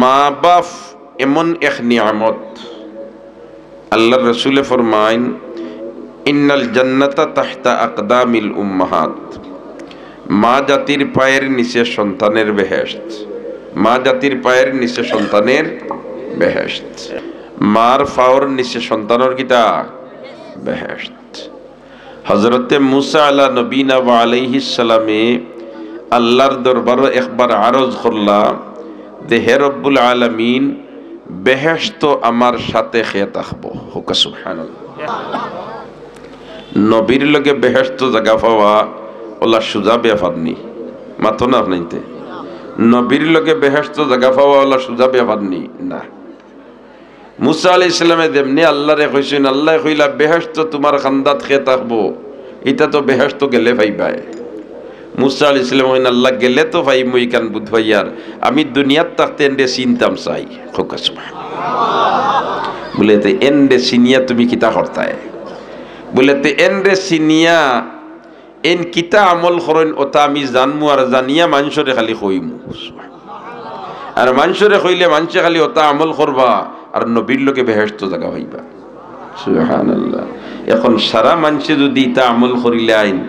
মা বাপ এমন এক নিয়ামত, আল্লাহ রসুলে ফরমাইন ইন্নাল জান্নাতা তাহতা আকদামিল উম্মাহাত, মা জাতির পায়ের নিচে সন্তানের বেহেশত, মা জাতির পায়ের নিচে সন্তানের বেহেশত, মার পাওয়ার নিচে সন্তানের কিতা বেহেশত। হযরতে মুসা আলা নবীনা ওয়া আলাইহিস সালামে আল্লাহর দরবারে একবার আরজ করলা যে হে রব্বুল আলামিন, বেহেশত আমার সাথে খেয়ে থাকবো। হুকা সুবহানাল্লাহ। নবীর লগে বেহেশত জায়গা পাওয়া ওলা সুজা ব্যাপার নি, মাথো না আপনাইতে। নবীর লগে বেহেশত জায়গা পাওয়া ওলা সুজা ব্যাপার নি না। মুসা আলাইহিস সালামে যেমনি আল্লাহরে কইছেন, আল্লাহ কইলা বেহেশত তোমার খান্দাত খেয়ে থাকবো, এটা তো বেহেশত গেলে পাইবাই। মুসা আলাইহিস সালাম কইন আল্লাহ গেলে তো ভাই মই কান বুধ ভাইয়ার, আমি দুনিয়াত থাকতে এন্ডে চিনতাম চাই। হুকা সুবহানাল্লাহ। বলে তে এন্ডে চিনিয়া তুমি কিতা করতায়, বলে তে এন্ডে চিনিয়া এন কিতা আমল করেন ওটা আমি জানমু আর জানিয়া মানুষরে খালি কইমু। আর মানুষরে কইলে মানুষে খালি ওটা আমল করবা আর নবীর লোকে বেহেশত জায়গা হইবা। সুবহানাল্লাহ। এখন সারা মানুষে যদি তা আমল করিলে আইন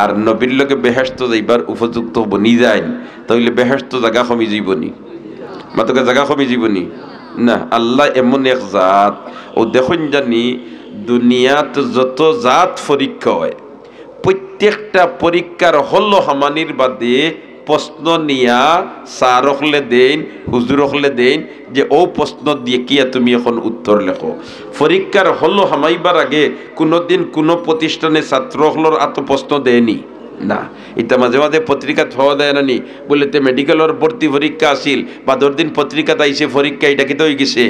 আর নবীর লোকে বেহেশত যাইবার উপযুক্ত বনি যায়, তাহলে বেহেশত জায়গা কমি যাইবনি, মাতকে জায়গা কমি যাইবনি না। আল্লাহ এমন এক জাত, ও দেখুন জানি দুনিয়াত যত জাত পরীক্ষা হয়, প্রত্যেকটা পরীক্ষার হল হামানির বাদে প্রশ্ন নিয়া স্যার হলে দেন, হুজুর হলে দেন যে ও প্রশ্ন দিয়ে কিয়া তুমি এখন উত্তর লেখো। পরীক্ষার হল হামাইবার আগে কোনোদিন কোনো প্রতিষ্ঠানে ছাত্র হলর এত প্রশ্ন দেয়নি না। এটা মাঝে মাঝে পত্রিকা পাওয়া দেয় না নি, বলে তে মেডিকেলের ভর্তি পরীক্ষা আসিল বা 10 দিন পত্রিকাতে আইসে পরীক্ষা এটা কি তো হয়ে গেছে,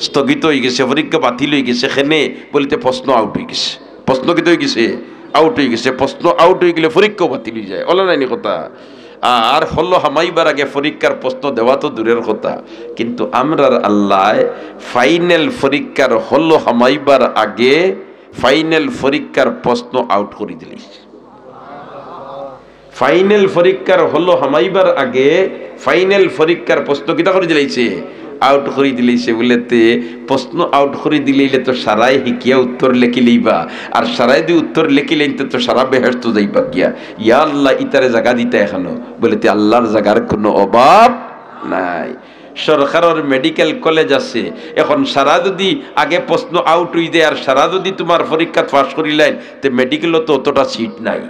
স্থগিত হয়ে গেছে, পরীক্ষা বাতিল হয়ে গেছে, সেখানে বলিতে প্রশ্ন আউট হয়ে গেছে। প্রশ্ন কি তো হয়ে গেছে, আউট হয়ে গেছে। প্রশ্ন আউট হয়ে গেলে পরীক্ষাও বাতিল হয়ে যায়, ওলা নাইনি কথা। আর হলো হামাইবার আগে পরীক্ষার প্রশ্ন দেওয়া তো দূরের কথা, কিন্তু আমরার আল্লাহ ফাইনাল পরীক্ষার হলো হামাইবার আগে ফাইনাল পরীক্ষার প্রশ্ন আউট করে দিলি। ফাইনাল পরীক্ষার হলো হামাইবার আগে ফাইনাল পরীক্ষার প্রশ্ন কিতা করে দিলাইছে, আউট করে দিলেইছে। বলেতে প্রশ্ন আউট করে দিলেইলে তো সারাই হিকিয়া উত্তর লেখিলেইবা, আর সারাই দিয়ে উত্তর লেখিলেই তো সারা বেহেশত যাইবা গিয়া। ইয়া আল্লাহ ইতারে জায়গা দিতে এখনো, বলেতে আল্লাহর জায়গার কোনো অভাব নাই। সরকারের মেডিকেল কলেজ আছে, এখন সারা যদি আগে প্রশ্ন আউট হয়ে দেয় আর সারা যদি তোমার পরীক্ষা পাস করিলেন, তো মেডিকেলও তো অতটা সিট নাই,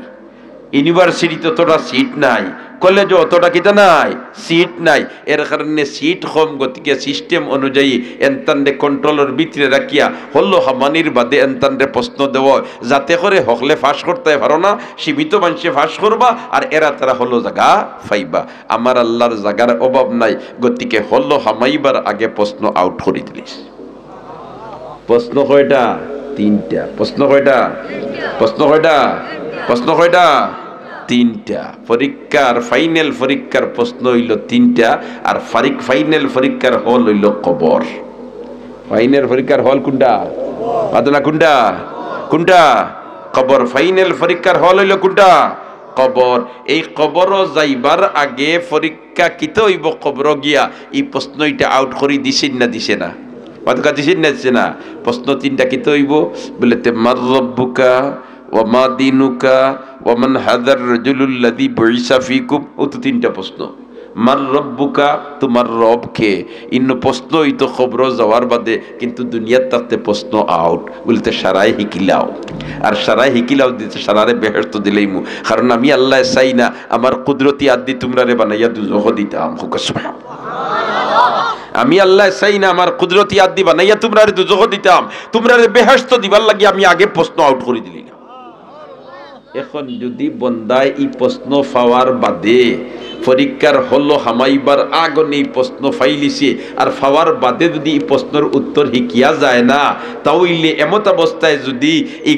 ইউনিভার্সিটিতে অতটা সিট নাই, কলেজে অতটা কিতা নাই, সিট নাই। এর কারণে সিট কম, গতিকে সিস্টেম অনুযায়ী এনতান্ডে কন্ট্রোলের ভিতরে রাখিয়া হলো হামানির বাদে এনতান্ডে প্রশ্ন দেওয়া, যাতে করে হকলে ফাঁস করতে পারো না, সীমিত মানুষে ফাঁস করবা আর এরা তারা হলো জায়গা পাইবা। আমার আল্লাহর জায়গার অভাব নাই, গতিকে হলো হামাইবার আগে প্রশ্ন আউট করে দিলিস। প্রশ্ন কয়টা? 3টা। প্রশ্ন কয়টা? প্রশ্ন কয়টা? প্রশ্ন কয়টা? 3টা। পরীক্ষার ফাইনাল পরীক্ষার প্রশ্ন হইল 3টা, আর ফাইনাল পরীক্ষার হল হইল কবর। ফাইনাল পরীক্ষার হল কোনটা? বাদলা কোনটা? কোনটা? কবর। ফাইনাল পরীক্ষার হল হইল কোনটা? কবর। এই কবর যাইবার আগে পরীক্ষা কিতে হইব, কবর গিয়া এই প্রশ্ন এটা আউট করে দিছেন না দিছে না, বাদকা দিছেন না দিছে না। প্রশ্ন 3টা কিতে হইব, বলে তে মার রব্বুকা ওয়া মা দিনুকা ওয়া মান হাদার রাজুলুল্লাযী বুইসা ফীকুম। ও তো 3টা প্রশ্ন। মার রব্বুকা, তোমার রব কে? ইন্ন প্রশ্ন হইতো খবর যাওয়ার বাদে, কিন্তু দুনিয়ার তাতে প্রশ্ন আউট। বলতে সারাই হিকিলাও, আর সারাই হিকিলাও দিতে সারারে বেহেশত দিলেইমু, কারণ আমি আল্লাহ চাই না আমার কুদরতি আদি তোমরারে বানাইয়া দুজখ দিতাম। আমি আল্লাহ চাই না আমার কুদরতি আদি বানাইয়া তোমরারে দুজখ দিতাম, তোমরারে বেহেশত দিবার লাগি আমি আগে প্রশ্ন আউট করে দিলি না। এখন যদি বন্দায় এই প্রশ্ন পাওয়ার বাদে পরীক্ষার হলো হামাইবার আগনে এই প্রশ্ন ফাইলিছে, আর পাওয়ার বাদে যদি এই প্রশ্নের উত্তর হিকিয়া যায় না, তাহলে এমত অবস্থায় যদি এই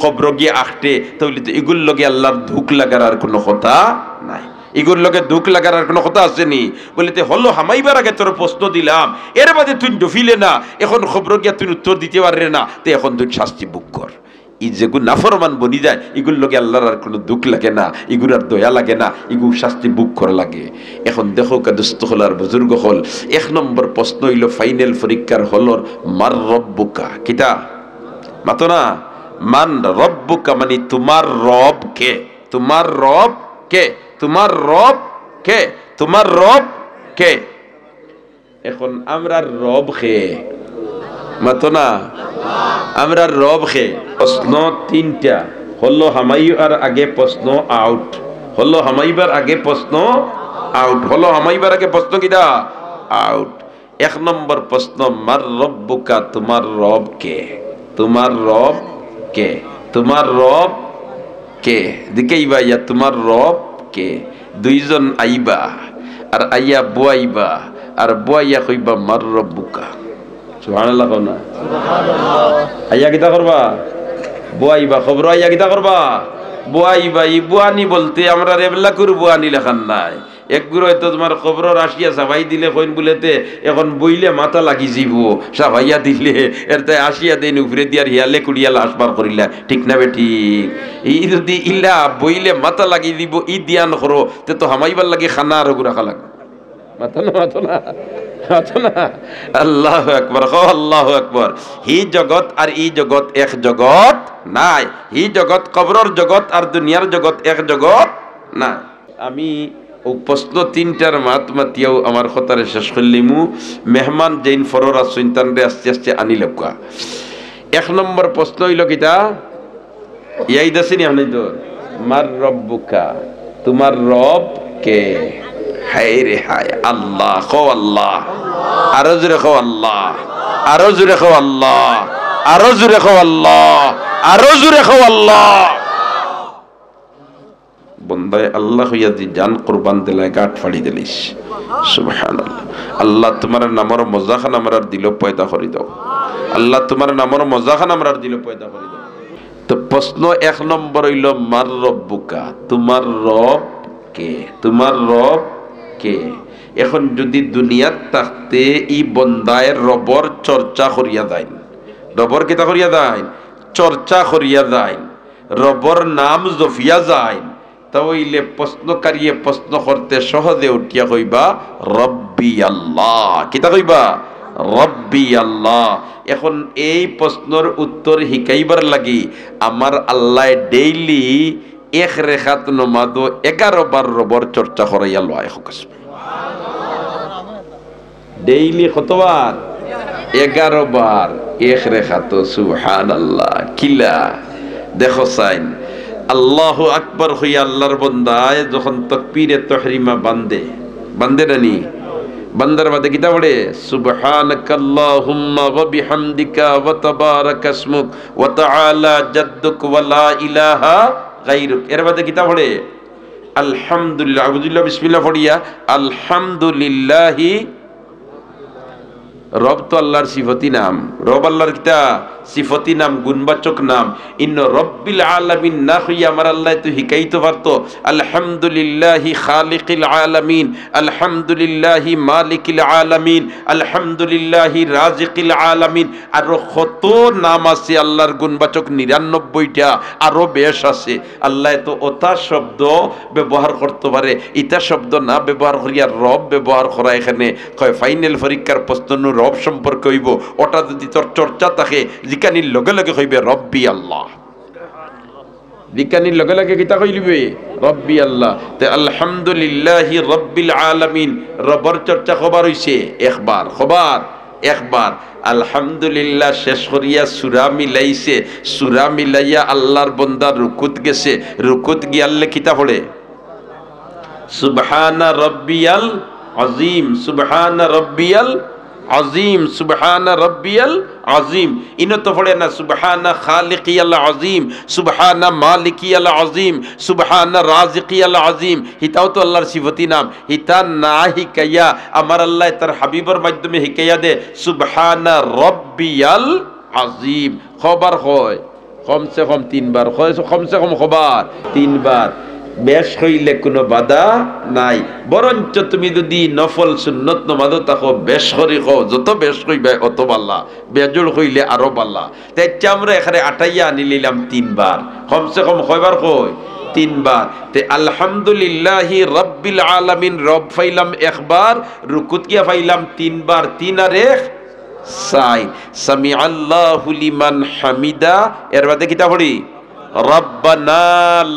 কবর গিয়ে আখটে, তাহলে তো এগুলোর লগে আল্লাহর ধুক লাগার আর কোনো কথা নাই। এগুলোর লগে ধুক লাগার আর কোনো কথা আসেনি। বলিতে হলো হামাইবার আগে তোর প্রশ্ন দিলাম, এর বাদে তুই ডফিলে না, এখন খবর গিয়া তুই উত্তর দিতে পারলে না, তো এখন তুই শাস্তি বুক কর। ই যেগুলো নাফরমান বনি যায় এগুলোর লগে আল্লাহর আর কোনো দুঃখ লাগে না, এগুলো আর দয়া লাগে না, এগুলো শাস্তি বুক করা লাগে। এখন দেখো কাদুস্ত হল আর বুজুর্গ হল, 1 নম্বর প্রশ্ন হইল ফাইনাল পরীক্ষার হলর মার রব্বুকা, কিতা মাতো না, মান রব্বুকা মানে তোমার রব কে, তোমার রব কে, তোমার রব কে, তোমার রব কে। এখন আমরা রব খে মাতো না, আমরা রব খে। প্রশ্ন 3টা হলো হামাইবার আগে প্রশ্ন আউট, হলো হামাইবার আগে প্রশ্ন আউট, হলো হামাইবার আগে প্রশ্ন কিটা আউট। 1 নম্বর প্রশ্ন মার রব্বুকা, তোমার রব কে, তোমার রব কে, তোমার রব কে, দিকেইবা ইয়া তোমার রব কে। 2 জন আইবা আর আইয়া বুয়াইবা আর বুয়াইয়া কইবা মার রব্বুকা। সুবহানাল্লাহ কও না, সুবহানাল্লাহ। আইয়া কিতা করবা, বুয়াইবা, খবর আইয়া কিতা করবা, বুয়াইবা। ই বুয়ানি বলতে আমরা রেবলা করে বুয়ানি লেখান নাই, একগুলো হয়তো তোমার খবর আসিয়া সাবাই দিলে কইন বলেতে এখন বইলে মাথা লাগি যাব, সাবাইয়া দিলে এর তাই আসিয়া দেন উপরে দিয়ার হিয়ালে কুড়িয়া লাশবার করিলা, ঠিক না বে ঠিক। ই যদি ইলা বইলে মাথা লাগি দিব ই দিয়ান করো তে তো হামাইবার লাগে খানা আর গুড়া খালাগ মাথা না, মাথা না, মাথা না। আল্লাহু আকবার, কও আল্লাহু আকবার। হি জগৎ আর ই জগৎ এক জগৎ নাই, হি জগৎ কবরের জগৎ আর দুনিয়ার জগৎ এক জগৎ নাই। আমি ও প্রশ্ন 3টার মাত মাতিয়াও আমার কথারে শেষ করলিমু। মেহমান যেইন ফরর আসুন তানরে আস্তে আস্তে আনি লক্কা। 1 নম্বর প্রশ্ন হইল কিতা, ইয়াই দাসিনি আপনি তো মার রব্বুকা, তোমার রব কে। হায় রে হায়, আল্লাহ, কো আল্লাহ, আরো জোরে কো আল্লাহ, আরো জোরে কো আল্লাহ, আরো জোরে কো আল্লাহ, আরো জোরে কো আল্লাহ। বন্দায় আল্লাহ হইয়া দি জান কুরবান দিলাই গাঁট ফাড়ি দিলিস, সুবহানাল্লাহ। আল্লাহ তোমার নামর মজাখান আমরার দিল পয়দা করে দাও, আল্লাহ তোমার নামর মজাখান আমরার দিল পয়দা করে দাও। তো প্রশ্ন 1 নম্বর হইল মার রব্বুকা, তোমার রব কে, তোমার রব কে। এখন যদি দুনিয়াত থাকতে ই বন্দায় রবর চর্চা করিয়া দেয়, রবর কিতা করিয়া দেয়, চর্চা করিয়া দেয়, রবর নাম জফিয়া যায়, তাহলে প্রশ্নকারী প্রশ্ন করতে সহজে উঠিয়া কইবা রব্বি আল্লাহ, কিতা কইবা রব্বি আল্লাহ। এখন এই প্রশ্নের উত্তর শিকাইবার লাগি আমার আল্লাহ ডেইলি 1 রেখাত নমাদো 11 বার রবর চর্চা করাইয়া লয়, ডেইলি কতবার, 11 বার 1 রেখাত। সুবহানাল্লাহ, কিলা দেখো সাইন আল্লাহু আকবার হইয়া আল্লাহর বান্দায় যখন তাকবীরে তাহরিমা বান্দে, বান্দে রানি বান্দার বাদে কিতা পড়ে, সুবহানাকাল্লাহুম্মা ওয়া বিহামদিকা ওয়া তাবারাকা ইসমুক ওয়া তাআলা জাদ্দুক ওয়া লা ইলাহা গায়রুক। এর বাদে কিতা পড়ে, আলহামদুলিল্লাহ, আউযুবিল্লাহ বিসমিল্লাহ পড়িয়া আলহামদুলিল্লাহি। রব তো আল্লাহর সিফতি নাম, রব আল্লাহর কিতা সিফতি নাম, গুণবাচক নাম। ইন্ন রব্বিল আলামিন না হইয়া আমার আল্লাহ তো হিকাইতে পারতো আলহামদুলিল্লাহি খালিকিল আলামিন, আলহামদুলিল্লাহি মালিকিল আলামিন, আলহামদুলিল্লাহি রাজিকিল আলামিন। আর কত নাম আছে আল্লাহর গুণবাচক, 99টা, আরো বেশ আছে। আল্লাহ তো ওটা শব্দ ব্যবহার করতে পারে, ইটা শব্দ না ব্যবহার করিয়া রব ব্যবহার করা। এখানে কয় ফাইনাল পরীক্ষার প্রশ্ন রব সম্পর্কে হইব, ওটা যদি তোর চর্চা থাকে জিকানির লগে লগে হইবে রব্বি আল্লাহ, জিকানির লগে লগে কিতা কইলিবে রব্বি আল্লাহ। তে আলহামদুলিল্লাহি রব্বিল আলামিন রবর চর্চা খবর হইছে 1 বার, খবর 1 বার। আলহামদুলিল্লাহ শেষ করিয়া সূরা মিলাইছে, সূরা মিলাইয়া আল্লাহর বান্দা রুকুত গেছে, রুকুত গিয়ালে কিতা পড়ে, সুবহানা রব্বিয়াল আযীম, সুবহানা রব্বিয়াল আজিম, সুবহানা রব্বিয়াল আজিম। ইনো তো পড়ে না সুবহানা খালিকিয়াল আজিম, সুবহানা মালিকিয়াল আজিম, সুবহানা রাজিকিয়াল আজিম। হিতাও তো আল্লাহর সিফতি নাম। হিতা না হিকাইয়া আমার আল্লাহ তার হাবিবর মাধ্যমে হিকাইয়া দে সুবহানা রব্বিয়াল আজিম। খবর হয় কমসে কম 3 বার, কমসে কম খবর 3 বার। বেশ হইলে কোনো বাধা নাই, বরঞ্চ তুমি যদি নফল সুন্নত নমাজও থাকো বেশ করি কো, যত বেশ কইবে অত বাল্লা, বেজুল হইলে আরো বাল্লা। তাই আমরা এখানে আটাইয়া আনি নিলাম 3 বার, কমসে কম কয়বার কই 3 বার। তে আলহামদুলিল্লাহি রাব্বিল আলামিন রব ফাইলাম একবার, রুকুত কিয়া ফাইলাম 3 বার, 3 আর 1 6। সামি আল্লাহু লিমান হামিদা, এর বাদে কিতা পড়ি রব্বানা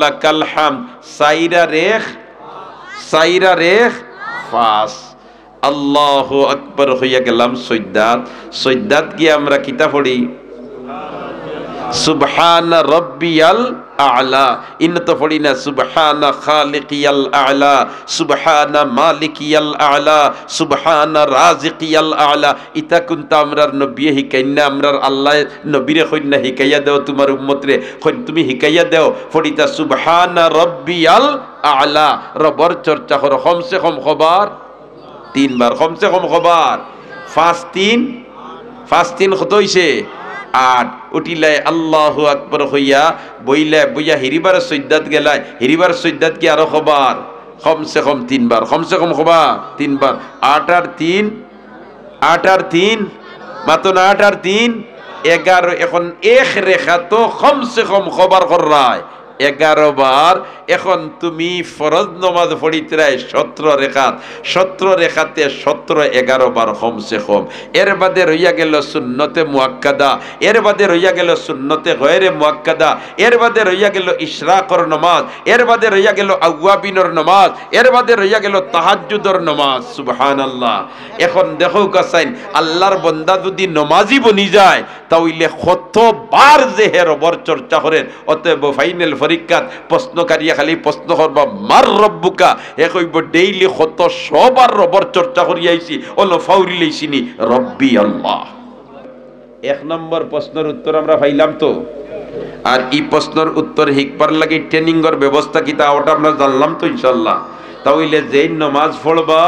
লাকাল হামদ, সাইরা রেখ 5। আল্লাহু আকবার হইয়া গেলাম সৈয়দাত, সৈয়দাত গিয়ে আমরা কিতা পড়ি সুবহানা রাব্বিয়াল আ'লা, ইন্নত পড়ি না সুবহানা খালিকিয়াল আ'লা, সুবহানা মালিকিয়াল আ'লা, সুবহানা রাজিকিয়াল আ'লা। ইতা কুনতা আমরার নবী হিকাইনা, আমরার আল্লাহ নবীরে কইনা হিকাইয়া দাও, তোমার উম্মতরে কইন তুমি হিকাইয়া দাও, ফড়িতা সুবহানা রাব্বিয়াল আ'লা। রবর চর্চা করো কমসে কম খবর 3 বার, কমসে কম খবর 5 3 কত হইছে 8। উঠিলাই আল্লাহু আকবার হইয়া বইলা বইয়া হিরিবার সৈয়দাত গেলাই, হিরিবার সৈয়দাত কি আরো খবর কমসে কম 3 বার, কমসে কম খবর 3 বার। 8 আর 3 মাত্র না, 8 আর 3 11। এখন এক রেখা তো কমসে কম খবর করায় 11 বার। এখন তুমি ফরজ নমাজ পড়িতে 17 রেখাত, 17 রেখাতে 17 11 বার কমসে কম। এর বাদে রইয়া গেল সুন্নতে মুআক্কাদা, এর বাদে রইয়া গেল সুন্নতে গয়রে মুআক্কাদা, এর বাদে রইয়া গেল ইশরাকর নামাজ, এর বাদে রইয়া গেল আওয়াবিনর নামাজ, এর বাদে রইয়া গেল তাহাজ্জুদর নামাজ। সুবহানাল্লাহ। এখন দেখো কাসাইন, আল্লাহর বান্দা যদি নমাজি বনি যায় তাহলে কতবার যে হে রবর চর্চা করেন। অতএব ফাইনাল পরীক্ষাত প্রশ্নকারী খালি প্রশ্ন করবা মার রব্বুকা, এ কইব ডেইলি কত সবার রবর চর্চা করি আইছি, অন্য ফাউরি লইছিনি রব্বি আল্লাহ। 1 নম্বর প্রশ্নের উত্তর আমরা পাইলাম তো। আর এই প্রশ্নের উত্তর হিকবার লাগি ট্রেনিংয়ের ব্যবস্থা কিতা ওটা আমরা জানলাম তো ইনশাআল্লাহ। তাহলে যেই নমাজ পড়বা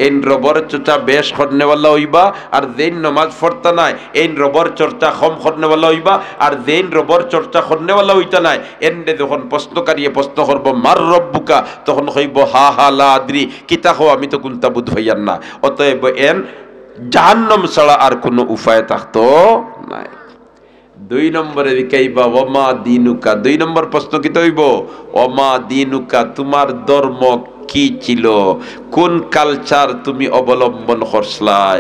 এই রবর চর্চা বেশ করনেওয়ালা হইবা, আর যেই নমাজ পড়তা নাই এই রবর চর্চা কম করনেওয়ালা হইবা, আর যেই রবর চর্চা করনেওয়ালা হইতা নাই এন্ডে যখন প্রশ্নকারী প্রশ্ন করব মার রব্বুকা, তখন কইব হা হা লা আদ্রি, কিতা হো আমি তো কুনতা বুধ হইয়ার না। অতএব এন জাহান্নাম ছাড়া আর কোনো উপায় থাকতো নাই। 2 নম্বরে দিকাইবা ওমা দিনুকা, 2 নম্বর প্রশ্ন কি হইব ওমা দিনুকা, তোমার ধর্ম কি ছিল, কোন কালচার তুমি অবলম্বন করছলাই,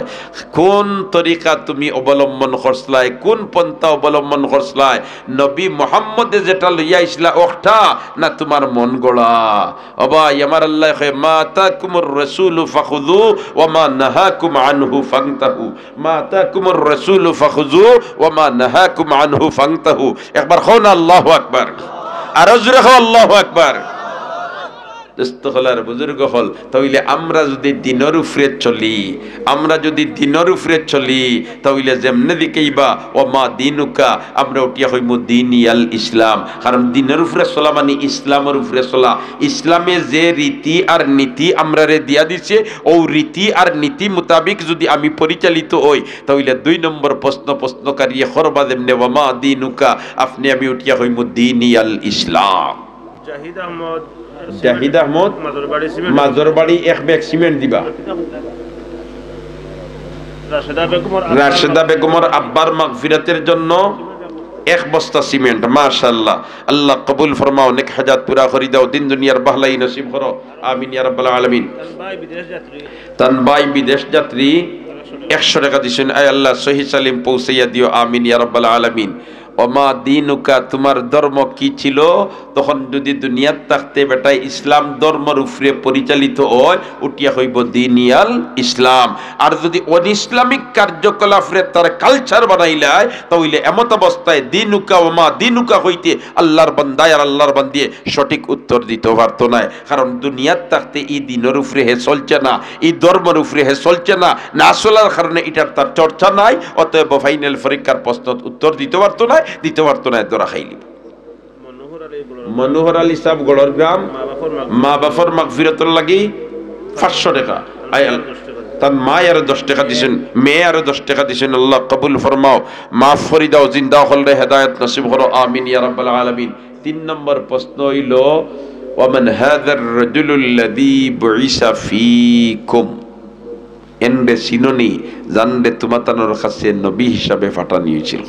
কোন তরিকা তুমি অবলম্বন করছলাই, কোন পন্থা অবলম্বন করছলাই, নবী মুহাম্মদে যেটা লইয়া আইছলা ওটা না তোমার মন গড়া। ওবা আমার আল্লাহ কয় মা তাকুমুর রাসূলু ফাখুযু ওয়া মা নাহাকুম আনহু ফান্তাহু, মা তাকুমুর রাসূলু ফাখুযু ওয়া মা নাহাকুম আনহু ফান্তাহু। একবার কও না আল্লাহু আকবার, আর জোরে কও আল্লাহু আকবার। বুজুর্গ হল তাহলে আমরা যদি দিনের উপরে চলি, আমরা যদি দিনের উপরে চলি তাহলে যেমনে দিকেইবা ও মা দিনুকা, আমরা উঠিয়া হইমু দিনিয়াল ইসলাম। কারণ দিনের উপরে চলা মানে ইসলামের উপরে চলা। ইসলামে যে রীতি আর নীতি আমরা রে দিয়া দিছে ও রীতি আর নীতি মোতাবিক যদি আমি পরিচালিত হই তাহলে 2 নম্বর প্রশ্নকারী খরবা যেমনে ও মা দিনুকা, আপনি আমি উঠিয়া হইমু দিনিয়াল ইসলাম। জাহিদ আহমদ মাজরবাড়ি 1 ব্যাগ সিমেন্ট দিবা। রাশেদা বেগমের আব্বার মাগফিরাতের জন্য 1 বস্তা সিমেন্ট। মাশাআল্লাহ, আল্লাহ কবুল ফরমাও, নেক হাজাত পুরা করি দাও, দিন দুনিয়ার বাহলাই নসিব করো, আমিন ইয়া রাব্বাল আলামিন। তানবাই বিদেশ যাত্রী 100 টাকা দিছেন, আয় আল্লাহ সহি সালিম পৌঁছাইয়া দিও, আমিন ইয়া রাব্বাল আলামিন। ওমা দিনুকা, তোমার ধর্ম কি ছিল, তখন যদি দুনিয়াত থাকতে বেটাই ইসলাম ধর্মের উপরে পরিচালিত হয় উঠিয়া হইব দিনিয়াল ইসলাম। আর যদি অনিসলামিক কার্যকলাপে তার কালচার বানাইলায় তাহলে এমত অবস্থায় দিনুকা ওমা দিনুকা হইতে আল্লাহর বান্দায় আর আল্লাহর বান্দিয়ে সঠিক উত্তর দিতে পারতো না। কারণ দুনিয়াত থাকতে এই দিনের উপরে হে চলছে না, এই ধর্মের উপরে হে চলছে না, না চলার কারণে এটার তার চর্চা নাই। অতএব ফাইনাল পরীক্ষার প্রশ্ন উত্তর দিতে পারতো না, ধরা খাইলি। মনোহর আলী সাহেব গড়র গ্রাম, মা বাপর মাগফিরাতের লাগি 500 টাকা। তার মা আরো 10 টাকা দিছেন, মেয়ে আরো 10 টাকা দিছেন। আল্লাহ কবুল ফরমাও, মাফ করি দাও, জিন্দা হলরে হেদায়েত নসিব করো, আমিন ইয়া রাব্বাল আলামিন। 3 নম্বর প্রশ্ন হইল ওয়ামান হাযার রাজুলুল্লাযী বুইসা ফীকুম, এন্ডে সিনোনি জানলে তোমাতানোর কাছে নবী হিসাবে পাঠানো হয়েছিল।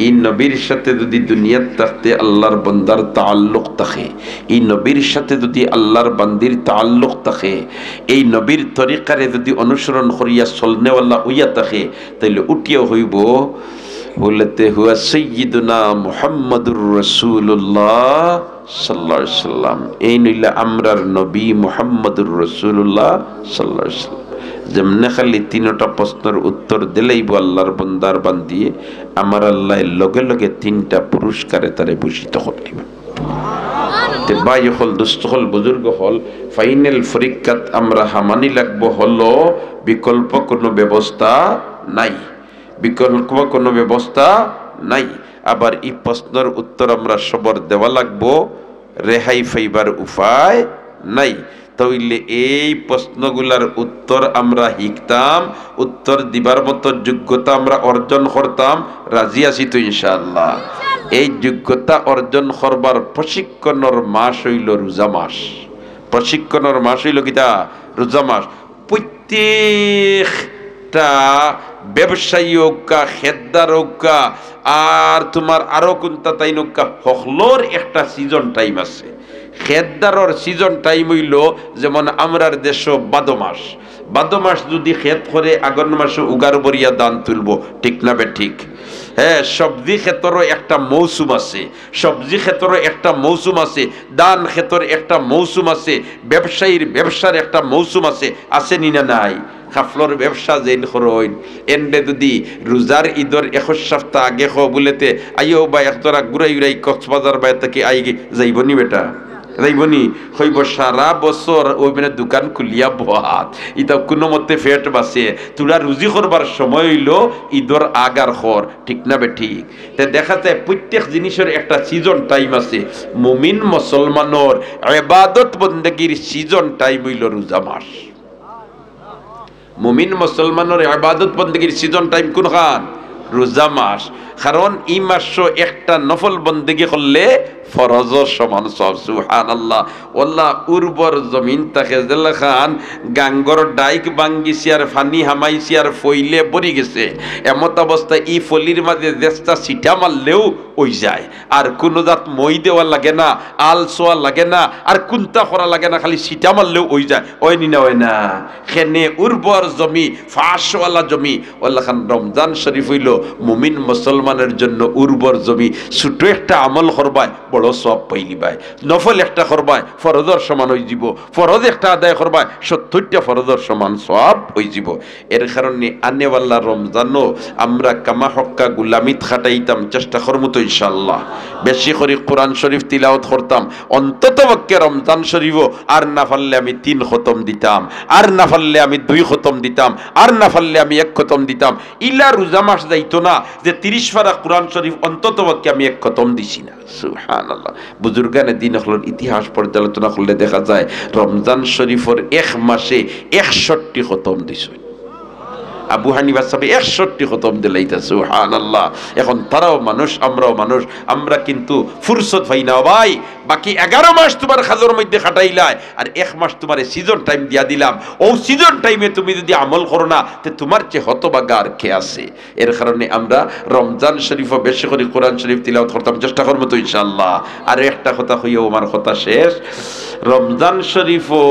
এই নবীর সাথে যদি দুনিয়ার থাকতে আল্লাহর বান্দার তাআল্লুক থাকে, এই নবীর সাথে যদি আল্লাহর বান্দির তাআল্লুক থাকে, এই নবীর তরিকারে যদি অনুসরণ করিয়া চলনেওয়ালা হইয়া থাকে, তাইলে উঠিয়া হইব বলতে হুয়া সাইয়্যিদুনা মুহাম্মাদুর রাসূলুল্লাহ সাল্লাল্লাহু আলাইহি সাল্লাম। এই নইলা আমরার নবী মুহাম্মাদুর রাসূলুল্লাহ সাল্লাল্লাহু আলাইহি সাল্লাম। যেমনে খালি তিনটা প্রশ্নের উত্তর দিলেইব আল্লাহর বান্দার বান্দিয়ে, আমার আল্লাহ লগে লগে তিনটা পুরস্কারে তারে ভূষিত করলিবা। তে ভাই হল, দোস্ত হল, বুজুর্গ হল, ফাইনাল পরীক্ষাত আমরা হামানি লাগবো হলো বিকল্প কোনো ব্যবস্থা নাই, বিকল্প কোনো ব্যবস্থা নাই। আবার এই প্রশ্নের উত্তর আমরা সবর দেওয়া লাগবো, রেহাই ফাইবার উপায় নাই। তাইলে এই প্রশ্নগুলার উত্তর আমরা শিখতাম, উত্তর দিবার মতো যোগ্যতা আমরা অর্জন করতাম, রাজি আছি তো ইনশাআল্লাহ। এই যোগ্যতা অর্জন করবার প্রশিক্ষণের মাস হইল রোজা মাস। প্রশিক্ষণের মাস হইল কিটা? রোজা মাস। প্রত্যেকটা ব্যবসায়ী হোকা, খেদ্দার হোকা, আর তোমার আরো কোনটা তাই নৌকা হকলোর একটা সিজন টাইম আছে। খেতদারর সিজন টাইম হইল যেমন আমরার দেশ বাদো মাস। বাদো মাস যদি খেত করে আগন মাসে উগার বরিয়া দান তুলব, ঠিক না বে ঠিক? হ্যাঁ, সবজি ক্ষেত্রও একটা মৌসুম আছে, সবজি ক্ষেত্রও একটা মৌসুম আছে, দান ক্ষেত্রের একটা মৌসুম আছে, ব্যবসায়ীর ব্যবসার একটা মৌসুম আছে, আছে নি না নাই? খাফলর ব্যবসা যেন হরইন এন্ডে যদি রোজার ঈদর 21 সপ্তাহ আগে হ বলেতে আইও বা একদরা ঘুরাই উড়াই কক্সবাজার বাই থেকে আই যাইবনি বেটা, যাইবনি হইব সারা বছর ওই মানে দোকান খুলিয়া বহাত ইতা কোনো মতে ফেট বাসে তোরা রুজি করবার সময় হইল ঈদর আগার খর, ঠিক না বে ঠিক? তে দেখা যায় প্রত্যেক জিনিসের একটা সিজন টাইম আছে। মুমিন মুসলমানর ইবাদত বন্দেগীর সিজন টাইম হইল রোজা মাস। মুমিন মুসলমানের ইবাদত বন্দেগীর সিজন টাইম কোন খান? রোজা মাস। কারণ এই মাস একটা নফল বন্দেগী করলে ফরজর সমান সব। সুবহানাল্লাহ। ওয়াল্লাহ উর্বর জমিন তাকে জেলা খান গাঙ্গর ডাইক বাঙ্গিছি আর ফানি হামাইছি আর ফইলে পড়ি গেছে, এমত অবস্থায় এই ফলির মাঝে দেশটা সিটা মারলেও ওই যায়, আর কোনো জাত মই দেওয়া লাগে না, আল সোয়া লাগে না, আর কুন্তা করা লাগে না, খালি সিটা মারলেও ওই যায়। ওই নি না, ওই না, খেনে উর্বর জমি, ফাঁসওয়ালা জমি। ওয়াল্লাহ খান রমজান শরীফ হইল মুমিন মুসলমানের জন্য উর্বর জমি। ছোট একটা আমল করবায় বড় সব পাইলি ভাই, নফল একটা করবায় ফরজর সমান হয়ে যাব, ফরজ একটা আদায় করবায় 70টা ফরজর সমান সব হয়ে যাব। এর কারণে আনেওয়াল্লা রমজানও আমরা কামা হক্কা গুলামিত খাটাইতাম, চেষ্টা করবো তো ইনশাল্লাহ। বেশি করে কোরআন শরীফ তিলাওয়াত করতাম, অন্তত পক্ষে রমজান শরীফও আর না পারলে আমি 3 খতম দিতাম, আর না পারলে আমি 2 খতম দিতাম, আর না পারলে আমি 1 খতম দিতাম। ইলা রোজা মাস যাইতো না যে 30 পারা কোরআন শরীফ অন্তত পক্ষে আমি 1 খতম দিছি না। সুবহানাল্লাহ। বুজুর্গানে দিন হলোর ইতিহাস পর্যালোচনা করলে দেখা যায় রমজান শরীফের 1 মাসে 61 খতম দিছে। আবু হানিফা সাহেব 61 খতম দিলাইতা। সুবহানাল্লাহ। এখন তারাও মানুষ, আমরাও মানুষ, আমরা কিন্তু ফুরসত পাই না ভাই। বাকি 11 মাস তোমার খাজর মধ্যে খাটাইলাই, আর 1 মাস তোমার সিজন টাইম দিয়া দিলাম। ও সিজন টাইমে তুমি যদি আমল করো না, তে তোমার চেয়ে হতভাগা আর কে আছে? এর কারণে আমরা রমজান শরীফও বেশি করে কোরআন শরীফ তিলাওয়াত করতাম, চেষ্টা করবো তো ইনশাআল্লাহ। আর একটা কথা হইও, আমার কথা শেষ। রমজান শরীফও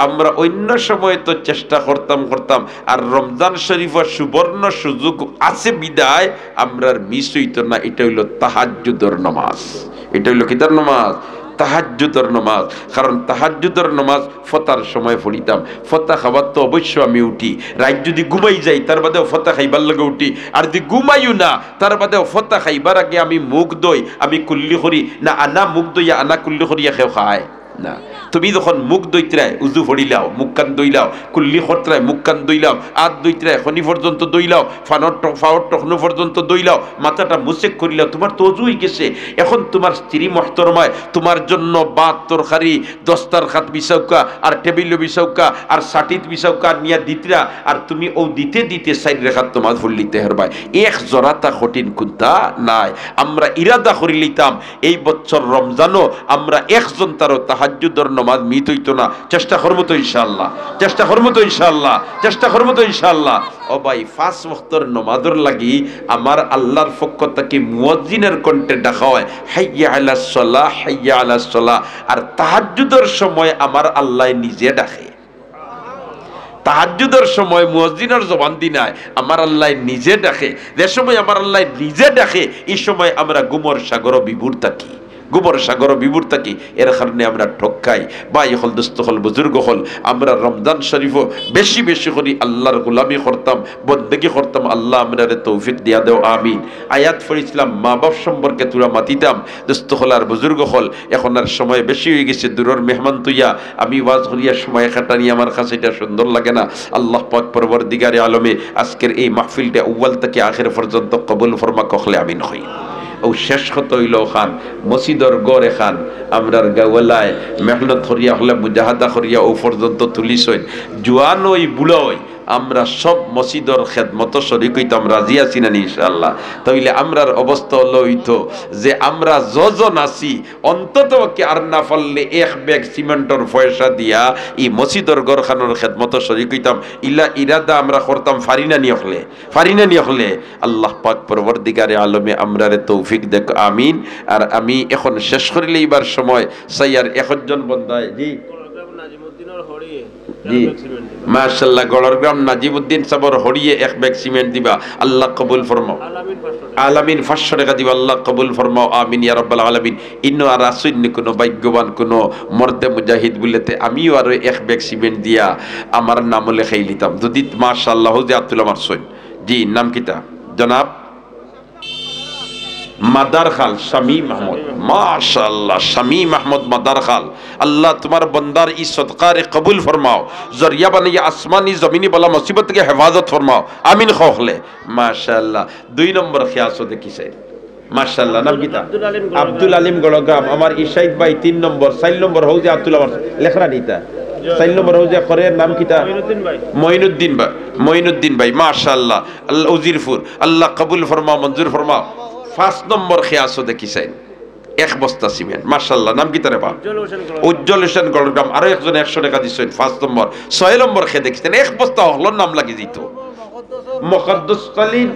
আমরা অন্য সময় তো চেষ্টা করতাম, আর রমজান শরীফ সুবর্ণ সুযোগ আছে বিদায় আমরা মিস হইতো না। এটা হইল তাহাজ্জুদের নামাজ। এটা হইল কিতার নামাজ? তাহাজ্জুদের নামাজ। কারণ তাহাজ্জুদের নামাজ ফতার সময় পড়িতাম। ফতা খাবার তো অবশ্য আমি উঠি, রাত যদি ঘুমাই যাই তার বাদেও ফতা খাইবার লাগে উঠি, আর যদি ঘুমাইও না তার বাদেও ফতা খাইবার আগে আমি মুখ দই, আমি কুল্লি করি না, আনা মুখ দইয়া আনা কুল্লি করিয়া খেও খায় না। তুমি যখন মুখ দইত্রায় উজু ফড়িলাও, মুখ কান দইলাও, কুল্লি খরত্রায় মুখ কান দইলাও, আত দইত্রায় খনি পর্যন্ত দইলাও, ফাওয়ার টখনু পর্যন্ত দইলাও, মাথাটা মুসেক করিলাও, তোমার তো অজু হয়ে গেছে। এখন তোমার স্ত্রী মহতরমায় তোমার জন্য ভাত তরকারি দস্তারখাত বিছাউকা আর টেবিল বিছাউকা আর সাটিত বিছাউকা নিয়া দিতরা, আর তুমি ও দিতে দিতে সাইড রেখাত তোমার ফুললিতে হেরবাই এক জরাতা কঠিন কুন্তা নাই। আমরা ইরাদা করি লিতাম এই বছর রমজানও আমরা একজন তারও তাহাজ্জুদের নামাজ মিট হইতো না, চেষ্টা করবো তো ইনশাআল্লাহ, চেষ্টা করবো তো ইনশাআল্লাহ, চেষ্টা করবো তো ইনশাআল্লাহ। ও ভাই 5 ওয়াক্তের নামাজের লাগি আমার আল্লাহর পক্ষ থেকে মুয়াজ্জিনের কণ্ঠে ডাকা হয় হাইয়া আলাস সালাহ, হাইয়া আলাস সালাহ। আর তাহাজ্জুদের সময় আমার আল্লাহ নিজে ডাকে, তাহাজ্জুদের সময় মুয়াজ্জিনের জবান দিনায় আমার আল্লাহ নিজে ডাকে। যে সময় আমার আল্লাহ নিজে ডাকে এই সময় আমরা গুমর সাগর বিভোর থাকি, গোবর সাগর বিভোর থাকি। এর কারণে আমরা ঠকাই বা হল দোস্ত হল বুজুর্গ হল আমরা রমজান শরীফও বেশি বেশি করি আল্লাহর গোলামি করতাম, বন্দেগি করতাম। আল্লাহ আমরা তৌফিক দিয়া দেও আমিন। আয়াত পড়েছিলাম মা বাপ সম্পর্কে তুরা মাতিতাম দোস্ত হল আর বুজুর্গ হল। এখন আর সময় বেশি হয়ে গেছে, দূরের মেহমান তুইয়া আমি ওয়াজ করিয়া সময় কাটানি আমার কাছে এটা সুন্দর লাগে না। আল্লাহ পাক পরবর্তীকারে আলমে আজকের এই মাহফিলটা আউয়াল থেকে আখির পর্যন্ত কবুল ফরমা কখলে আমিন হই। ও শেষ কত হইল খান মসজিদর গড় এখান আমরার গাওয়ালায় মেহনত করিয়া হলে মুজাহাদা করিয়া ও পর্যন্ত তুলিস জোয়ান ওই বুড়ো ওই আমরা সব মসজিদর খেদমত শরীক হইতাম, রাজি আছি না ইনশাআল্লাহ। তাইলে আমরার অবস্থা হলো হইতো যে আমরা যজন আছি অন্তত কি আর না পারলে এক ব্যাগ সিমেন্টর পয়সা দিয়া এই মসজিদর গড়খানোর খেদমত শরীক হইতাম। ইরাদা আমরা করতাম ফারিনা নিয়ে হলে আল্লাহ পাক পরবর্তীকারে আলমে আমরারে তৌফিক দেখ আমিন। আর আমি এখন শেষ করিলে এইবার সময় সাইয়ার একজন বন্দায় জি জি মাশাআল্লাহ গড়রগ্রাম নাজিমউদ্দিন সাবর হড়িয়ে এক ব্যাগ সিমেন্ট দিবা, আল্লাহ কবুল ফরমাও আলামিন। 500 টাকা দিবা, আল্লাহ কবুল ফরমাও আমিন ইয়া রাব্বাল আলামিন। ইন্নো আর আসুন কোন ভাগ্যবান কোন মর্দে মুজাহিদ বলেতে আমিও আর এক ব্যাগ সিমেন্ট দিয়া আমার নাম লেখাই লিতাম যদি মাশাআল্লাহ হুজি আব্দুল্লাহ মারসুন জি নাম কিতা জনাব মাদার খাল শামীম আহমদ, মাশাআল্লাহ শামীম আহমদ মাদার খাল। আল্লাহ তোমার বন্দার ই সদকারে কবুল ফরমাও, জরিয়া বানিয়ে আসমানি জমিনি বলা মুসিবত থেকে হেফাজত ফরমাও আমিন খখলে মাশাআল্লাহ। 2 নম্বর খিয়াসো দেখিছে মাশাআল্লাহ নাম কিতা আব্দুল আলিম গড়গ্রাম। আমার ইশাইদ ভাই 3 নম্বর 4 নম্বর হউজি আব্দুল্লাহ লেখরা নিতা 4 নম্বর হউজি করে নাম কিতা মঈনুদ্দিন ভাই মাশাআল্লাহ আল্লাহ উজিরপুর। আল্লাহ কবুল ফরমাও মঞ্জুর ফরমাও। 5 নম্বর খেয়াসো দেখিছেন 1 বস্তা সিমেন্ট মাশাআল্লাহ নাম কি তারে বা উজ্জ্বল হোসেন গড়গ্রাম। আরো একজন 100 টাকা দিছেন 5 নম্বর। 6 নম্বর খেয়ে দেখছেন 1 বস্তা হলর নাম লাগি দিত মুকদ্দাস কলিম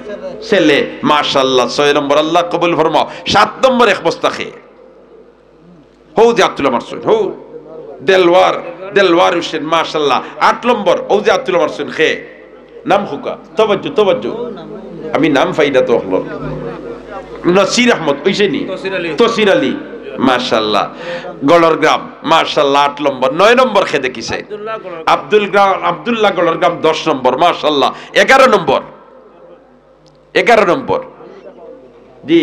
ছেলে মাশাআল্লাহ 6 নম্বর আল্লাহ কবুল ফরমাও। 7 নম্বর 1 বস্তা খেয়ে হৌ যে আব্দুল্লাহ মারসুন হৌ দেলওয়ার হোসেন মাশাআল্লাহ 8 নম্বর ও যে আব্দুল্লাহ মারসুন খেয়ে নাম হুকা তওয়াজ্জু আমি নাম ফাইদা তো হলো নসির আহমদ ওইসেনি তসির আলী মাশাআল্লাহ গড়রগ্রাম মাশাআল্লাহ 8 নম্বর। 9 নম্বর খেয়ে দেখিছে আব্দুল্লাহ গড়রগ্রাম 10 নম্বর মাশাআল্লাহ। 11 নম্বর জি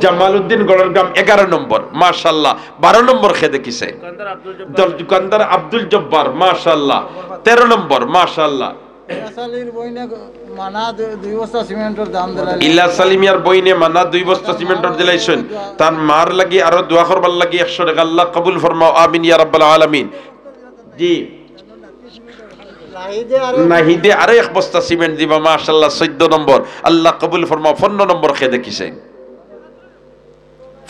জামালউদ্দিন গড়রগ্রাম 11 নম্বর মাশাআল্লাহ। 12 নম্বর খেয়ে দেখিছে দোকানদার আব্দুল জব্বার মাশাআল্লাহ। 13 নম্বর মাশাআল্লাহ ইলা সালিমিয়ার বইনে মানা 2 বস্তা সিমেন্টর দিলাইছেন তার মার লাগি আরো দোয়া করবার লাগি 100 টাকা আল্লাহ কবুল ফরমাও আমিন ইয়া রাব্বাল আলামিন। জি নাহিদে আরো 1 বস্তা সিমেন্ট দিবা মাশাআল্লাহ 14 নম্বর আল্লাহ কবুল ফরমাও। 15 নম্বর খেয়ে দেখিছেন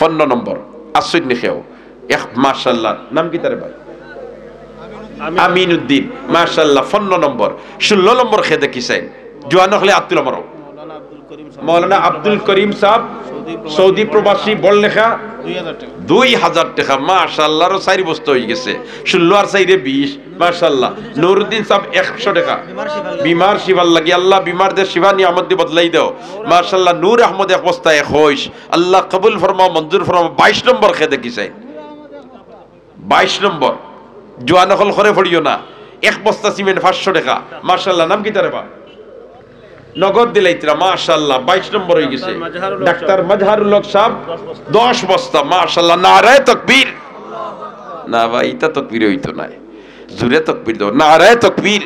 15 নম্বর আসুন খেও মাশাআল্লাহ নাম কি তারে ভাই আমিনুদ্দিন মাশাআল্লাহ 15 নম্বর। 16 নম্বর খেয়ে দেখিছেন জোয়ান হলে আব্দুল আমর মৌলানা আব্দুল করিম সাহেব সৌদি প্রবাসী বল লেখা 2000 টাকা মাশাআল্লাহ। আরো 4 বস্তা হয়ে গেছে 16 আর 4 20 মাশাআল্লাহ। নুরউদ্দিন সাহেব 100 টাকা বিমার শিবার লাগি আল্লাহ বিমারদের শিবা নিয়ামত দি বদলাই দাও মাশাআল্লাহ। নূর আহমদ 1 বস্তা 21 আল্লাহ কবুল ফরমাও মঞ্জুর ফরমাও। 22 নম্বর খেয়ে দেখিছেন 22 নম্বর জোয়ান হল করে পড়িও না 1 বস্তা সিমেন্ট 500 টাকা মাশাআল্লাহ নাম কি তারে বা নগদ দিলাইতরা মাশাআল্লাহ। 22 নম্বর হয়ে গেছে ডাক্তার মাজহারুল হক সাহেব 10 বস্তা মাশাআল্লাহ। নারায়ে তাকবীর না ভাই এটা তাকবীর হইতো না, জোরে তাকবীর দাও, নারায়ে তাকবীর।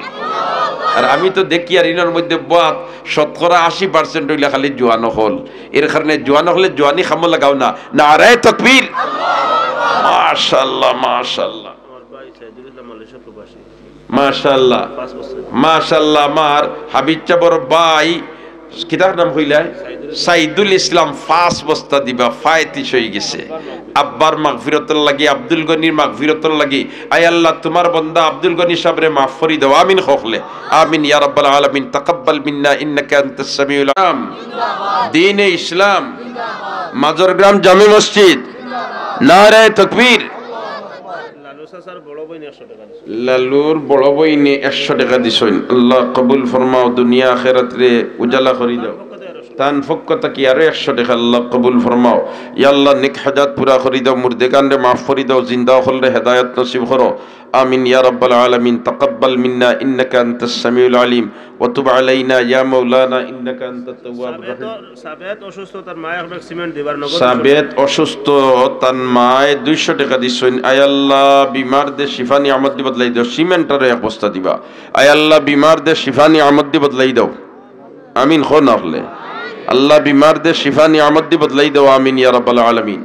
আর আমি তো দেখি আর ইনার মধ্যে বাত 70-80% হইলে খালি জোয়ান হল, এর কারণে জোয়ান হলে জোয়ানি খাম লাগাও না, নারায়ে তাকবীর। মাশাআল্লাহ মাশাআল্লাহ মাশাআল্লাহ মাশাআল্লাহ। আমার হাবিব চাবর ভাই কিতার নাম হইলা সাইদুল ইসলাম 5 বস্তা দিবা, ফায়তিস হয়ে গেছে। আব্বার মাগফিরাতুল লাগি, আব্দুল গনির মাগফিরাতুল লাগি, আয় আল্লাহ তোমার বান্দা আব্দুল গনি সাহেবের মাফ করি দাও, আমিন খোখলে আমিন ইয়া রাব্বাল আলামিন। তাকাব্বাল মিন্না ইন্নাকা আনতাস সামিউল আলিম। দ্বীনে ইসলাম মাজারগ্রাম জামে মসজিদ, নারায়ে তাকবীর। লালুর বড় বইনে 100 টাকা দিছেন, আল্লাহ কবুল ফরমাও, দুনিয়া আখিরাত রে উজালা করি দাও। তান ফক্কতা কি আরো 100 টাকা আল্লাহ কবুল ফরমাও। ইয়া আল্লাহ নেক হাজাত পুরা করি দাও, মুর্দেগান রে মাফ করি দাও, জিন্দা হল রে হেদায়েত নসিব করো, আমিন ইয়া রাব্বাল আলামিন। তাকাব্বাল মিন্না ইন্নাকা আনতাস সামিউল আলিম ওয়া তুব আলাইনা ইয়া মাওলানা ইন্নাকা আনতাত তাওয়াবুর রহিম। সাবেত অসুস্থ, তার মায়ে একটা সিমেন্ট দিবার নগদ, সাবেত অসুস্থ, তার মায়ে 200 টাকা দিছেন। আয় আল্লাহ বিমার দে শিফা নিয়ামত দি বদলাই দাও, সিমেন্টের এক বস্তা দিবা। আয় আল্লাহ বিমার দে শিফা নিয়ামত দি বদলাই দাও, আমিন খো না হলে আল্লাহ বিমার দে শিফা নিয়ামত দি বদলাই দাও, আমিন ইয়া রাব্বাল আলামিন।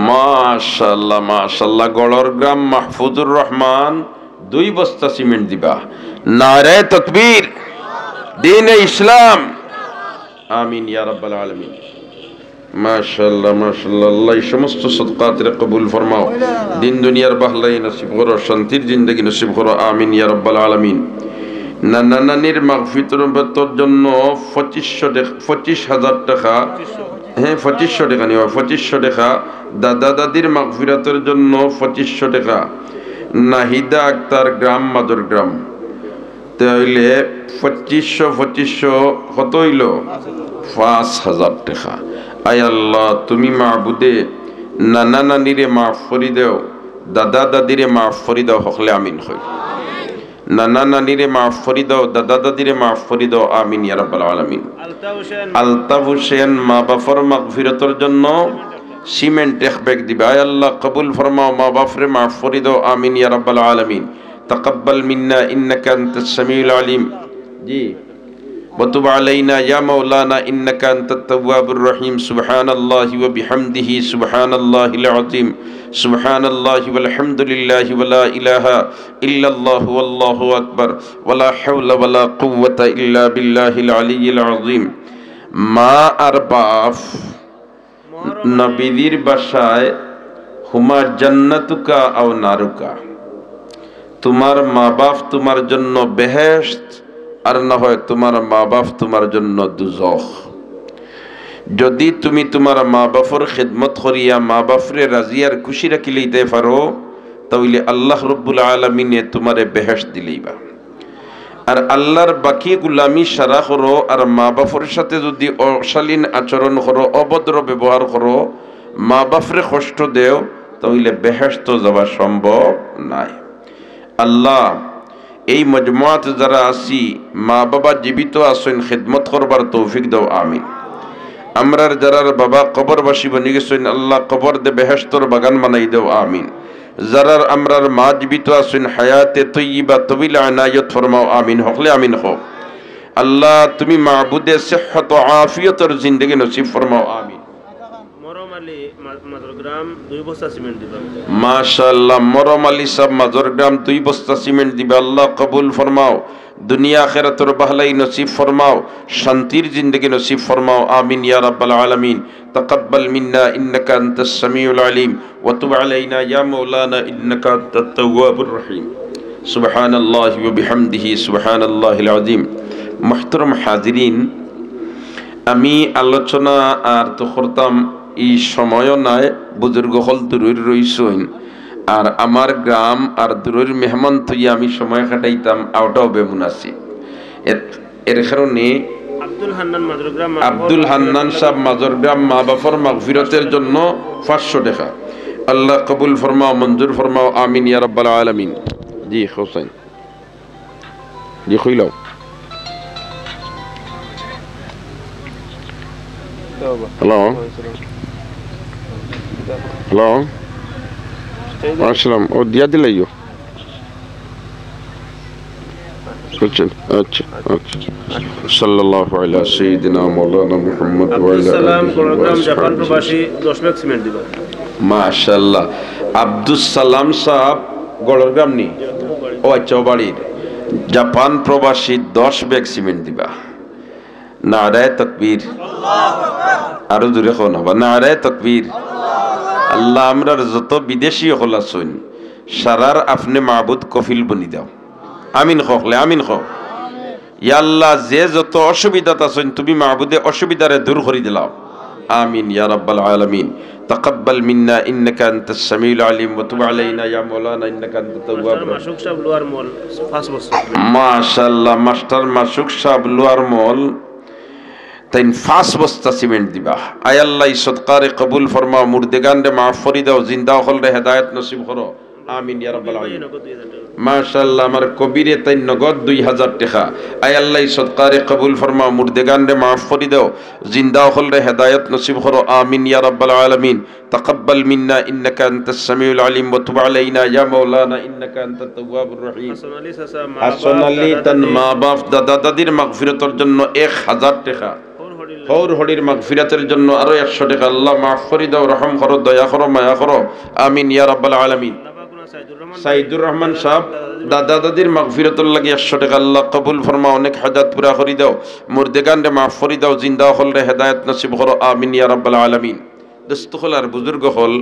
মাশাআল্লাহ মাশাআল্লাহ। গড়র গ্রাম মাহফুজুর রহমান 2 বস্তা সিমেন্ট দিবা, নারায়ে তাকবীর, দ্বীনে ইসলাম, আমিন ইয়া রাব্বাল আলামিন। মাশাআল্লাহ মাশাআল্লাহ। আল্লাহ এই সমস্ত সদকাত রে কবুল ফরমাও, দিন দুনিয়ার বাহলাই নসিব করো, শান্তির জিন্দেগি নসিব করো, আমিন ইয়া রাব্বাল আলামিন। নানা নানির মাগফিরাতের জন্য 25,000 টাকা, হ্যাঁ 2500 টাকা নিও, 2500 টাকা। দাদা দাদির মাগফিরাতের জন্য 2500 টাকা। নাহিদা আক্তার, গ্রাম মাদরগ্রাম, তাহলে 2500 কত হইল? 5000 টাকা। আয় আল্লাহ তুমি মাবুদে নানা নানিরে মাফ করি দাও, দাদা দাদিরে মাফ করি দাও, হকলে আমিন হই। নানা নানিরে মাফ করি দাও, দাদা দাদিরে মাফ করি দাও, আমিন ইয়া রাব্বাল আলামিন। আলতাফ হোসেন মা বাবার মাগফিরাতের জন্য সিমেন্ট 1 ব্যাগ দিবা। আয় আল্লাহ কবুল ফরমাও, মা বাপরে মাফ করি দাও, আমিন ইয়া রাব্বাল আলামিন। তাকাব্বাল মিন্না ইন্নাকা আনতাস সামিউল আলিম। জি وتب علينا يا مولانا إنك أنت التواب الرحيم. سبحان الله وبحمده سبحان الله العظيم. سبحان الله والحمد لله ولا إله إلا الله والله أكبر ولا حول ولا قوة إلا بالله العلي العظيم. মা আর বাপ নবীর বাসায় হুমা জান্নাতুকা আও নারুকা, তোমার মা বাপ তোমার জন্য বেহেশত, আর না হয় তোমার মা বাপ তোমার জন্য দুজখ। যদি তুমি তোমার মা বাপর খিদমত করিয়া মা বাপরে রাজি আর খুশি রাখি লইতে পারো, তাহলে আল্লাহ রব্বুল আলামিনে তোমারে বেহেশত দিলেইবা। আর আল্লাহর বাকি গুলামি সারা করো, আর মা বাপর সাথে যদি অশালীন আচরণ করো, অভদ্র ব্যবহার করো, মা বাপরে কষ্ট দেও, তাহলে বেহেশত যাওয়া সম্ভব নাই। আল্লাহ এই মজমুআত যারা আছি, মা বাবা জীবিত আছেন, খিদমত করবার তৌফিক দাও, আমিন। আমরার যারার বাবা কবরবাসী বনি গেছেন, আল্লাহ কবর দে বেহেশতর বাগান বানাই দাও, আমিন। যারার আমরার মা জীবিত আছেন, হায়াতে তৈয়বা তবিল আনায়ত ফরমাও, আমিন হকলে আমিন হো। আল্লাহ তুমি মাবুদে সিহহত ও আফিয়তর জিন্দেগি নসিব ফরমাও, আমিন। মাশাআল্লাহ মরম আলী সাহেব মাজারগ্রাম 2 বস্তা সিমেন্ট দিবা, আল্লাহ কবুল ফরমাও, দুনিয়া আখিরাতের বাহলাই নসিব ফরমাও, শান্তির জিন্দেগি নসিব ফরমাও, আমিন ইয়া রাব্বাল আলামিন। তাকাব্বাল মিন্না ইন্নাকা আনতাস সামিউল আলিম ওয়া তুব আলাইনা ইয়া মাওলানা ইন্নাকা আনতাত তাওয়াবুর রহিম। সুবহানাল্লাহি ওয়া বিহামদিহি সুবহানাল্লাহিল আযীম। মুহতারাম হাজিরিন, আমি আলোচনা আর তো করতাম, এই সময়ও নাই, বুজুর্গ হল দূরের রইছেন, আর আমার গ্রাম আর দূরের মেহমান থইয়া আমি সময় কাটাইতাম, আওটাও বেমুনাসিব। এর কারণে আব্দুল হান্নান সাহেব মাজারগ্রাম মা বাবার মাগফিরাতের জন্য 500 টাকা। আল্লাহ কবুল ফরমাও, মঞ্জুর ফরমাও, আমিন ইয়া রাব্বাল আলামিন। জি হোসেন, জি কইলাও। হ্যালো হ্যালো আসসালাম ও দিয়া দিলাইও বুঝছেন আচ্ছা আচ্ছা সাল্লাল্লাহু আলা সাইয়্যিদিনা মাওলানা মুহাম্মদ ওয়া আলা সালাম গণগ্রাম জাপান প্রবাসী 10 ব্যাগ সিমেন্ট দিবা মাশাআল্লাহ আব্দুস সালাম সাহেব গড়গ্রাম নি ও আচ্ছা বাড়ির জাপান প্রবাসী 10 ব্যাগ সিমেন্ট দিবা নারায়ে তাকবীর আরো জোরে কোন হবে নারায়ে তাকবীর আল্লাহ আমরার যত বিদেশি হল আছেন সারার আপনি মাবুদ কফিল বনি দাও আমিন খলে আমিন খ ইয়া আল্লাহ যে যত অসুবিধা আছেন তুমি মাবুদে অসুবিধারে দূর করে দিলাও আমিন ইয়া রাব্বাল আলামিন তাকাব্বাল মিন্না ইন্নাকা আনতাস সামিউল আলিম ওয়া তুব আলাইনা ইয়া মাওলানা ইন্নাকা আনতাত তাওয়াবুর রহিম মাসুক সাহেব লোয়ার মল 5 বছর মাশাআল্লাহ মাস্টার মাসুক সাহেব লোয়ার মল তাইন 5 বস্তা সিমেন্ট দিবা আয় আল্লাহ সদকারে কবুল ফরমাও মুর্দেগান রে মাফ করি দাও জিন্দা হল রে হেদায়েত নসিব করো আমিন ইয়া রাব্বাল আলামিন মাশাআল্লাহ আমার কবিরে তাই নগদ 2000 টাকা আয় আল্লাহ সদকারে কবুল ফরমাও মুর্দেগান রে মাফ করি দাও জিন্দা হল রে হেদায়েত নসিব করো আমিন ইয়া রাব্বাল আলামিন তাকাব্বাল মিন্না ইন্নাকা আনতাস সামিউল আলিম ওয়া তুব আলাইনা ইয়া মাওলানা ইন্নাকা আনতাত তাওয়াবুর রহিম হাসান আলী তান মা বাপ দাদা দাদির মাগফিরাতের জন্য 1000 টাকা হৌর হরির মাগফিরাতের জন্য আরো 100 টাকা আল্লাহ মাফ করে দাও রহম করো দয়া করো মায়া করো আমিন ইয়া রাব্বাল আলামিন সাইদুর রহমান সাহেব দাদা দাদির মাগফিরাতের লাগি 100 টাকা আল্লাহ কবুল ফরমা অনেক হাজাত পুরা করে দাও মুর্দেগান রে মাফ করে দাও জিন্দা হল রে হেদায়েত নসিব করো আমিন ইয়া রাব্বাল আলামিন দোস্ত হল আর বুজুর্গ হল